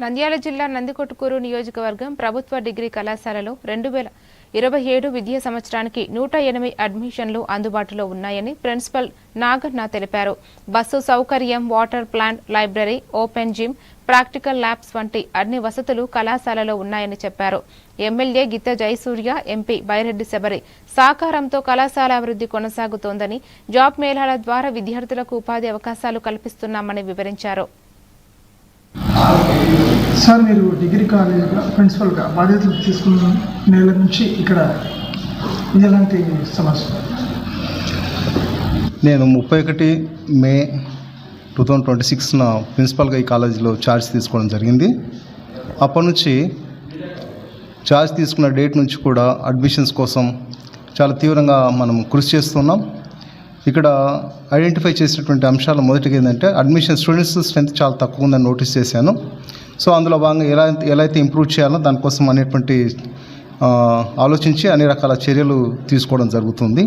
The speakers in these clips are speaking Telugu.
నంద్యాల జిల్లా నందికొట్కూరు నియోజకవర్గం ప్రభుత్వ డిగ్రీ కళాశాలలో 2027 విద్యా సంవత్సరానికి 108 అడ్మిషన్లు అందుబాటులో ఉన్నాయని ప్రిన్సిపల్ నాగన్న తెలిపారు. బస్సు సౌకర్యం, water plant, library, open gym, practical labs వంటి అన్ని వసతులు కళాశాలలో ఉన్నాయని చెప్పారు. ఎమ్మెల్యే గిత్త జయసూర్య, ఎంపీ బైరెడ్డి శబరి సహకారంతో కళాశాల అభివృద్ధి కొనసాగుతోందని, జాబ్ మేళాల ద్వారా విద్యార్థులకు ఉపాధి అవకాశాలు కల్పిస్తున్నామని వివరించారు. సార్, మీరు డిగ్రీ కాలేజ్గా ప్రిన్సిపల్గా బాధ్యతలు తీసుకున్న నెల నుంచి ఇక్కడ ఎలాంటి సమస్య? నేను 31 మే 2026 ప్రిన్సిపల్గా ఈ కాలేజీలో ఛార్జ్ తీసుకోవడం జరిగింది. అప్పటి నుంచి ఛార్జ్ తీసుకున్న డేట్ నుంచి కూడా అడ్మిషన్స్ కోసం చాలా తీవ్రంగా మనం కృషి చేస్తున్నాం. ఇక్కడ ఐడెంటిఫై చేసినటువంటి అంశాలు మొదటిగా ఏంటంటే అడ్మిషన్ స్టూడెంట్స్ స్ట్రెంత్ చాలా తక్కువ ఉందని నోటీస్ చేశాను. సో అందులో భాగంగా ఎలా అయితే ఇంప్రూవ్ చేయాలో దానికోసం అనేటువంటి ఆలోచించి అన్ని రకాల చర్యలు తీసుకోవడం జరుగుతుంది.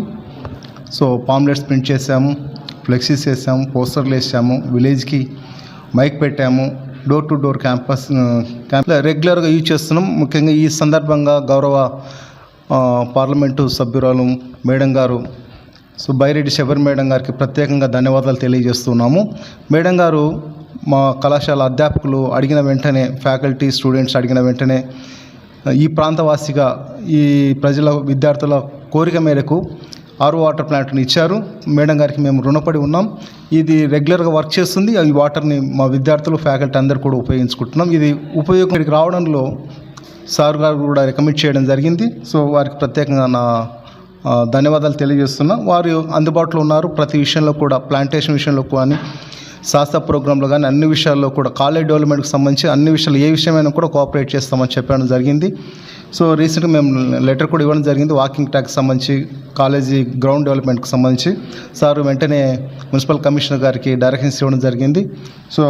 సో పాంప్లెట్స్ ప్రింట్ చేసాము, ఫ్లెక్సీస్ వేసాము, పోస్టర్లు వేసాము, విలేజ్కి మైక్ పెట్టాము, డోర్ టు డోర్ క్యాంపస్ రెగ్యులర్గా యూజ్ చేస్తున్నాం. ముఖ్యంగా ఈ సందర్భంగా గౌరవ పార్లమెంటు సభ్యురాలు మేడం గారు బైరెడ్డి శబరి మేడం గారికి ప్రత్యేకంగా ధన్యవాదాలు తెలియజేస్తున్నాము. మేడం గారు మా కళాశాల అధ్యాపకులు అడిగిన వెంటనే, ఫ్యాకల్టీ స్టూడెంట్స్ అడిగిన వెంటనే ఈ ప్రాంతవాసిగా ఈ ప్రజల విద్యార్థుల కోరిక మేరకు ఆరు వాటర్ ప్లాంట్ని ఇచ్చారు. మేడం గారికి మేము రుణపడి ఉన్నాం. ఇది రెగ్యులర్గా వర్క్ చేస్తుంది. ఈ వాటర్ని మా విద్యార్థులు, ఫ్యాకల్టీ అందరూ కూడా ఉపయోగించుకుంటున్నాం. ఇది ఉపయోగం రావడంలో సార్ గారు కూడా రికమెండ్ చేయడం జరిగింది. సో వారికి ప్రత్యేకంగా నా ధన్యవాదాలు తెలియజేస్తున్నా. వారు అందుబాటులో ఉన్నారు. ప్రతి విషయంలో కూడా, ప్లాంటేషన్ విషయంలో కానీ, శాస్త్ర ప్రోగ్రాంలో కానీ, అన్ని విషయాల్లో కూడా, కాలేజ్ డెవలప్మెంట్కి సంబంధించి అన్ని విషయాలు ఏ విషయమైనా కూడా కోఆపరేట్ చేస్తామని చెప్పడం జరిగింది. సో రీసెంట్గా మేము లెటర్ కూడా ఇవ్వడం జరిగింది. వాకింగ్ ట్రాక్కి సంబంధించి, కాలేజీ గ్రౌండ్ డెవలప్మెంట్కి సంబంధించి సార్ వెంటనే మున్సిపల్ కమిషనర్ గారికి డైరెక్షన్స్ ఇవ్వడం జరిగింది. సో